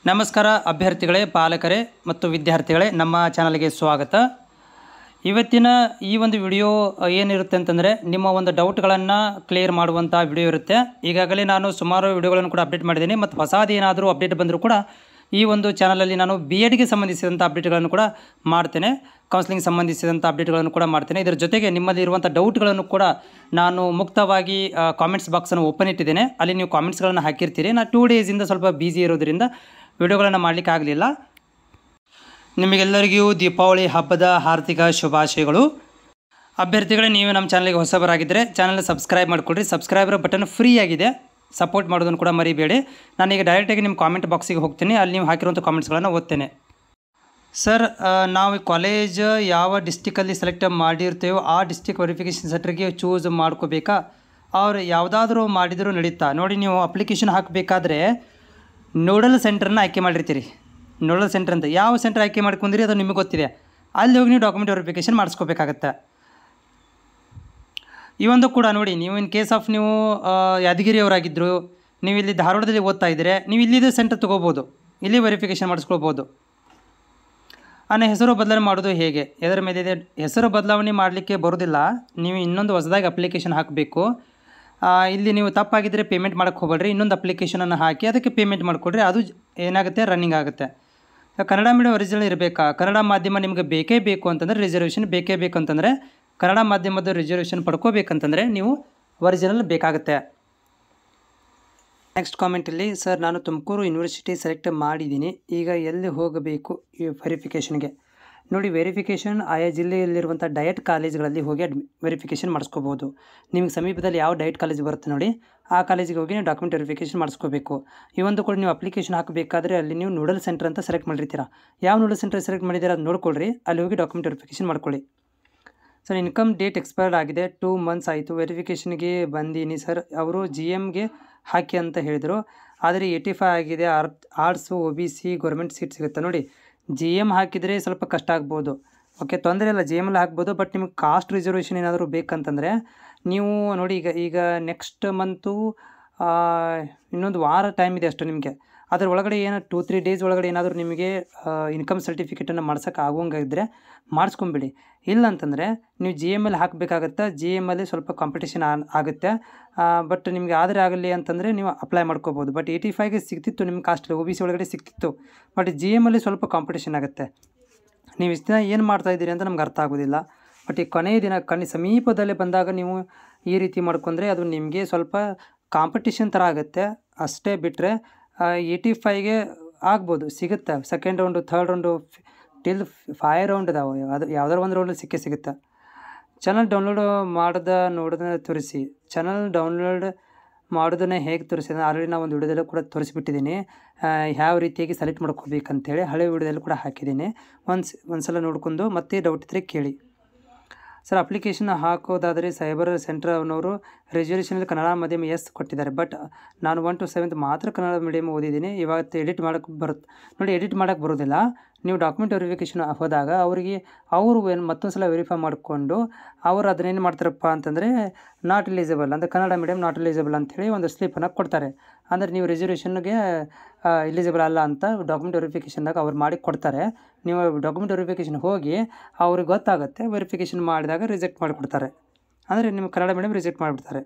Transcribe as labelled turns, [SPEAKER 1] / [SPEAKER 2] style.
[SPEAKER 1] ನಮಸ್ಕಾರ ಅಭ್ಯರ್ಥಿಗಳೇ, ಪಾಲಕರೇ ಮತ್ತು ವಿದ್ಯಾರ್ಥಿಗಳೇ, ನಮ್ಮ ಚಾನಲ್ಗೆ ಸ್ವಾಗತ. ಇವತ್ತಿನ ಈ ಒಂದು ವಿಡಿಯೋ ಏನಿರುತ್ತೆ ಅಂತಂದರೆ ನಿಮ್ಮ ಒಂದು ಡೌಟ್ಗಳನ್ನು ಕ್ಲಿಯರ್ ಮಾಡುವಂಥ ವಿಡಿಯೋ ಇರುತ್ತೆ. ಈಗಾಗಲೇ ನಾನು ಸುಮಾರು ವಿಡಿಯೋಗಳನ್ನು ಕೂಡ ಅಪ್ಡೇಟ್ ಮಾಡಿದ್ದೀನಿ ಮತ್ತು ಹೊಸದೇನಾದರೂ ಅಪ್ಡೇಟ್ ಬಂದರೂ ಕೂಡ ಈ ಒಂದು ಚಾನಲಲ್ಲಿ ನಾನು BEdಗೆ ಸಂಬಂಧಿಸಿದಂಥ ಅಪ್ಡೇಟ್ಗಳನ್ನು ಕೂಡ ಮಾಡ್ತೇನೆ, ಕೌನ್ಸಿಲಿಂಗ್ ಸಂಬಂಧಿಸಿದಂಥ ಅಪ್ಡೇಟ್ಗಳನ್ನು ಕೂಡ ಮಾಡ್ತೇನೆ. ಇದರ ಜೊತೆಗೆ ನಿಮ್ಮಲ್ಲಿರುವಂಥ ಡೌಟ್ಗಳನ್ನು ಕೂಡ ನಾನು ಮುಕ್ತವಾಗಿ ಕಾಮೆಂಟ್ಸ್ ಬಾಕ್ಸನ್ನು ಓಪನ್ ಇಟ್ಟಿದ್ದೇನೆ. ಅಲ್ಲಿ ನೀವು ಕಾಮೆಂಟ್ಸ್ಗಳನ್ನು ಹಾಕಿರ್ತೀರಿ. ನಾನು 2 ಡೇಸಿಂದ ಸ್ವಲ್ಪ ಬ್ಯುಸಿ ಇರೋದ್ರಿಂದ ವಿಡಿಯೋಗಳನ್ನು ಮಾಡಲಿಕ್ಕೆ ಆಗಲಿಲ್ಲ. ನಿಮಗೆಲ್ಲರಿಗೂ ದೀಪಾವಳಿ ಹಬ್ಬದ ಹಾರ್ದಿಕ ಶುಭಾಶಯಗಳು. ಅಭ್ಯರ್ಥಿಗಳೇ, ನೀವು ನಮ್ಮ ಚಾನಲ್ಗೆ ಹೊಸಬರಾಗಿದ್ದರೆ ಚಾನಲ್ನ ಸಬ್ಸ್ಕ್ರೈಬ್ ಮಾಡಿಕೊಡ್ರಿ. ಸಬ್ಸ್ಕ್ರೈಬರ್ ಬಟನ್ ಫ್ರೀ ಆಗಿದೆ, ಸಪೋರ್ಟ್ ಮಾಡೋದನ್ನು ಕೂಡ ಮರಿಬೇಡಿ. ನಾನೀಗ ಡೈರೆಕ್ಟಾಗಿ ನಿಮ್ಮ ಕಾಮೆಂಟ್ ಬಾಕ್ಸಿಗೆ ಹೋಗ್ತೀನಿ, ಅಲ್ಲಿ ನೀವು ಹಾಕಿರುವಂಥ ಕಾಮೆಂಟ್ಸ್ಗಳನ್ನು ಓದ್ತೇನೆ. ಸರ್, ನಾವು ಕಾಲೇಜ್ ಯಾವ ಡಿಸ್ಟಿಕಲ್ಲಿ ಸೆಲೆಕ್ಟ್ ಮಾಡಿರ್ತೇವೋ ಆ ಡಿಸ್ಟಿಕ್ ವೆರಿಫಿಕೇಷನ್ ಸೆಂಟರ್ಗೆ ಚೂಸ್ ಮಾಡ್ಕೋಬೇಕಾ, ಅವ್ರು ಯಾವುದಾದ್ರೂ ಮಾಡಿದರೂ ನಡೀತಾ? ನೋಡಿ, ನೀವು ಅಪ್ಲಿಕೇಶನ್ ಹಾಕಬೇಕಾದ್ರೆ ನೋಡಲ್ ಸೆಂಟರ್ನ ಆಯ್ಕೆ ಮಾಡಿರ್ತೀರಿ. ನೋಡಲ್ ಸೆಂಟರ್ ಅಂತ ಯಾವ ಸೆಂಟರ್ ಆಯ್ಕೆ ಮಾಡ್ಕೊಂಡ್ರಿ ಅದು ನಿಮಗೆ ಗೊತ್ತಿದೆ. ಅಲ್ಲಿ ಹೋಗಿ ನೀವು ಡಾಕ್ಯುಮೆಂಟ್ ವೆರಿಫಿಕೇಷನ್ ಮಾಡಿಸ್ಕೋಬೇಕಾಗತ್ತೆ. ಈ ಒಂದು ಕೂಡ ನೋಡಿ, ನೀವು ಇನ್ ಕೇಸ್ ಆಫ್ ನೀವು ಯಾದಗಿರಿಯವರಾಗಿದ್ದರು, ನೀವು ಇಲ್ಲಿ ಧಾರವಾಡದಲ್ಲಿ ಓದ್ತಾ ಇದ್ದರೆ, ನೀವು ಇಲ್ಲಿದ್ದು ಸೆಂಟರ್ ತೊಗೋಬೋದು, ಇಲ್ಲಿ ವೆರಿಫಿಕೇಷನ್ ಮಾಡಿಸ್ಕೊಳ್ಬೋದು. ಹೆಸರು ಬದಲಾವಣೆ ಮಾಡೋದು ಹೇಗೆ? ಇದರ ಮೇಲಿದೆ. ಹೆಸರು ಬದಲಾವಣೆ ಮಾಡಲಿಕ್ಕೆ ಬರೋದಿಲ್ಲ. ನೀವು ಇನ್ನೊಂದು ಹೊಸದಾಗಿ ಅಪ್ಲಿಕೇಶನ್ ಹಾಕಬೇಕು. ಇಲ್ಲಿ ನೀವು ತಪ್ಪಾಗಿದ್ದರೆ ಪೇಮೆಂಟ್ ಮಾಡೋಕ್ಕೆ ಹೋಗ್ಬೇಡ್ರಿ. ಇನ್ನೊಂದು ಅಪ್ಲಿಕೇಶನನ್ನು ಹಾಕಿ ಅದಕ್ಕೆ ಪೇಮೆಂಟ್ ಮಾಡಿಕೊಡ್ರಿ. ಅದು ಏನಾಗುತ್ತೆ, ರನ್ನಿಂಗ್ ಆಗುತ್ತೆ. ಕನ್ನಡ ಮೀಡಿಯಂ ಒರಿಜಿನಲ್ ಇರಬೇಕಾ? ಕನ್ನಡ ಮಾಧ್ಯಮ ನಿಮಗೆ ಬೇಕೇ ಬೇಕು ಅಂತಂದರೆ, ರಿಸರ್ವೇಷನ್ ಬೇಕೇ ಬೇಕು ಅಂತಂದರೆ, ಕನ್ನಡ ಮಾಧ್ಯಮದ ರಿಸರ್ವೇಷನ್ ಪಡ್ಕೋಬೇಕಂತಂದರೆ ನೀವು ಒರಿಜಿನಲ್ ಬೇಕಾಗುತ್ತೆ. ನೆಕ್ಸ್ಟ್ ಕಾಮೆಂಟಲ್ಲಿ, ಸರ್ ನಾನು ತುಮಕೂರು ಯೂನಿವರ್ಸಿಟಿ ಸೆಲೆಕ್ಟ್ ಮಾಡಿದ್ದೀನಿ, ಈಗ ಎಲ್ಲಿ ಹೋಗಬೇಕು ಈ ವೆರಿಫಿಕೇಷನ್ಗೆ? ನೋಡಿ, ವೆರಿಫಿಕೇಷನ್ ಆಯಾ ಜಿಲ್ಲೆಯಲ್ಲಿರುವಂಥ ಡಯಟ್ ಕಾಲೇಜ್ಗಳಲ್ಲಿ ಹೋಗಿ ವೆರಿಫಿಕೇಷನ್ ಮಾಡಿಸ್ಕೋಬೋದು. ನಿಮಗೆ ಸಮೀಪದಲ್ಲಿ ಯಾವ ಡಯಟ್ ಕಾಲೇಜ್ ಬರುತ್ತೆ ನೋಡಿ, ಆ ಕಾಲೇಜಿಗೆ ಹೋಗಿ ನೀವು ಡಾಕ್ಯುಮೆಂಟ್ ವೆರಿಫಿಕೇಷನ್ ಮಾಡಿಸ್ಕೋಬೇಕು. ಈ ಒಂದು ಕೂಡ ನೀವು ಅಪ್ಲಿಕೇಶನ್ ಹಾಕಬೇಕಾದ್ರೆ ಅಲ್ಲಿ ನೀವು ನೋಡಲ್ ಸೆಂಟರ್ ಅಂತ ಸೆಲೆಕ್ಟ್ ಮಾಡಿರ್ತೀರ. ಯಾವ ನೋಡಲ್ ಸೆಂಟರ್ ಸೆಲೆಕ್ಟ್ ಮಾಡಿದ್ದೀರ ಅದು ನೋಡ್ಕೊಳ್ರಿ. ಅಲ್ಲಿ ಹೋಗಿ ಡಾಕ್ಯುಮೆಂಟ್ ವೆರಿಫಿಕೇಷನ್ ಮಾಡ್ಕೊಳ್ಳಿ. ಸರ್, ಇನ್ಕಮ್ ಡೇಟ್ ಎಕ್ಸ್ಪೈರ್ಡ್ ಆಗಿದೆ, 2 ಮಂತ್ಸ್ ಆಯಿತು, ವೆರಿಫಿಕೇಷನ್ಗೆ ಬಂದೀನಿ ಸರ್. ಅವರು GMಗೆ ಹಾಕಿ ಅಂತ ಹೇಳಿದರು, ಆದರೆ 85 ಆಗಿದೆ. ಆರ್ಟ್ಸು, OBC ಗೌರ್ಮೆಂಟ್ ಸೀಟ್ ಸಿಗುತ್ತೆ. ನೋಡಿ, GM ಹಾಕಿದರೆ ಸ್ವಲ್ಪ ಕಷ್ಟ ಆಗ್ಬೋದು. ಓಕೆ, ತೊಂದರೆ ಇಲ್ಲ, GMಲ್ಲಿ ಹಾಕ್ಬೋದು. ಬಟ್ ನಿಮಗೆ ಕಾಸ್ಟ್ ರಿಸರ್ವೇಷನ್ ಏನಾದರೂ ಬೇಕಂತಂದರೆ ನೀವು ನೋಡಿ, ಈಗ ನೆಕ್ಸ್ಟ್ ಮಂತು ಇನ್ನೊಂದು ವಾರ ಟೈಮ್ ಇದೆ ಅಷ್ಟು ನಿಮಗೆ. ಅದರ ಒಳಗಡೆ ಏನೋ 2-3 ಡೇಸ್ ಒಳಗಡೆ ಏನಾದರೂ ನಿಮಗೆ ಇನ್ಕಮ್ ಸರ್ಟಿಫಿಕೇಟನ್ನು ಮಾಡ್ಸೋಕ್ಕೆ ಆಗೋಂಗಿದ್ರೆ ಮಾಡಿಸ್ಕೊಂಬಿಡಿ. ಇಲ್ಲ ಅಂತಂದರೆ ನೀವು GMಲ್ಲಿ ಹಾಕಬೇಕಾಗತ್ತೆ. GMಲ್ಲಿ ಸ್ವಲ್ಪ ಕಾಂಪಿಟೇಷನ್ ಆಗುತ್ತೆ. ಬಟ್ ನಿಮಗೆ ಆದರೆ ಆಗಲಿ ಅಂತಂದರೆ ನೀವು ಅಪ್ಲೈ ಮಾಡ್ಕೋಬೋದು. ಬಟ್ 85ಗೆ ಸಿಗ್ತಿತ್ತು ನಿಮ್ಮ ಕಾಸ್ಟ್, OBC ಒಳಗಡೆ ಸಿಗ್ತಿತ್ತು. ಬಟ್ GMಲ್ಲಿ ಸ್ವಲ್ಪ ಕಾಂಪಿಟೇಷನ್ ಆಗುತ್ತೆ. ನೀವು ಇಷ್ಟು ದಿನ ಏನು ಮಾಡ್ತಾಯಿದ್ದೀರಿ ಅಂತ ನಮ್ಗೆ ಅರ್ಥ ಆಗೋದಿಲ್ಲ. ಬಟ್ ಈ ಕೊನೆಯ ದಿನ ಸಮೀಪದಲ್ಲೇ ಬಂದಾಗ ನೀವು ಈ ರೀತಿ ಮಾಡ್ಕೊಂಡ್ರೆ ಅದು ನಿಮಗೆ ಸ್ವಲ್ಪ ಕಾಂಪಿಟೇಷನ್ ಥರ ಆಗುತ್ತೆ. ಅಷ್ಟೇ ಬಿಟ್ಟರೆ 85ಗೆ ಆಗ್ಬೋದು, ಸಿಗುತ್ತೆ. Second round, third round, till 5 round ಇದಾವೆ. ಅದು ಯಾವ್ದಾರು ಒಂದು ರೌಂಡಲ್ಲಿ ಸಿಕ್ಕೇ. ಚಾನಲ್ ಡೌನ್ಲೋಡ್ ನೋಡೋದನ್ನ ತೋರಿಸಿ. ಚಾನಲ್ ಡೌನ್ಲೋಡ್ ಮಾಡೋದನ್ನೇ ಹೇಗೆ ತೋರಿಸಿದ್ರೆ ಆಲ್ರೆಡಿ ನಾವು ಒಂದು ವಿಡಿಯೋದಲ್ಲೂ ಕೂಡ ತೋರಿಸಿಬಿಟ್ಟಿದ್ದೀನಿ, ಯಾವ ರೀತಿಯಾಗಿ ಸೆಲೆಕ್ಟ್ ಮಾಡ್ಕೋಬೇಕಂತೇಳಿ. ಹಳೆ ವಿಡಿಯೋದಲ್ಲಿ ಕೂಡ ಹಾಕಿದ್ದೀನಿ. ಒಂದು ಸಲ ನೋಡ್ಕೊಂಡು ಮತ್ತೆ ಡೌಟ್ ಇದ್ದರೆ ಕೇಳಿ. ಸರ್, ಅಪ್ಲಿಕೇಶನ್ ಹಾಕೋದಾದರೆ ಸೈಬರ್ ಸೆಂಟರ್ ಅನ್ನೋರು ರಿಸರ್ವೇಷನಲ್ಲಿ ಕನ್ನಡ ಮಾಧ್ಯಮ ಕೊಟ್ಟಿದ್ದಾರೆ. ಬಟ್ ನಾನು 1 to 7 ಮಾತ್ರ ಕನ್ನಡ ಮೀಡಿಯಮ್ ಓದಿದ್ದೀನಿ. ಇವತ್ತು ಎಡಿಟ್ ಮಾಡೋಕ್ಕೆ ಬರುತ್ತೆ. ನೋಡಿ, ಎಡಿಟ್ ಮಾಡೋಕ್ಕೆ ಬರೋದಿಲ್ಲ. ನೀವು ಡಾಕ್ಯುಮೆಂಟ್ ವೆರಿಫಿಕೇಷನ್ ಹೋದಾಗ ಅವರು ಮತ್ತೊಂದು ಸಲ ವೆರಿಫೈ ಮಾಡಿಕೊಂಡು ಅವರು ಅದನ್ನೇನು ಮಾಡ್ತಾರಪ್ಪ ಅಂತಂದರೆ ನಾಟ್ ಎಲಿಜಿಬಲ್ ಅಂದರೆ ಕನ್ನಡ ಮೀಡಿಯಮ್ ನಾಟ್ ಎಲಿಜಿಬಲ್ ಅಂಥೇಳಿ ಒಂದು ಸ್ಲಿಪ್ಪನ್ನು ಕೊಡ್ತಾರೆ. ಅಂದರೆ ನೀವು ರಿಸರ್ವೇಷನ್ಗೆ ಎಲಿಜಿಬಲ್ ಅಲ್ಲ ಅಂತ ಡಾಕ್ಯುಮೆಂಟ್ ವೆರಿಫಿಕೇಷನ್ದಾಗ ಅವ್ರು ಮಾಡಿ ಕೊಡ್ತಾರೆ. ನೀವು ಡಾಕ್ಯುಮೆಂಟ್ ವೆರಿಫಿಕೇಷನ್ ಹೋಗಿ ಅವ್ರಿಗೆ ಗೊತ್ತಾಗುತ್ತೆ. ವೆರಿಫಿಕೇಷನ್ ಮಾಡಿದಾಗ ರಿಜೆಕ್ಟ್ ಮಾಡಿಕೊಡ್ತಾರೆ. ಅಂದರೆ ನಿಮ್ಮ ಕನ್ನಡ ಮೀಡಿಯಮ್ ರಿಜೆಕ್ಟ್ ಮಾಡಿಬಿಡ್ತಾರೆ.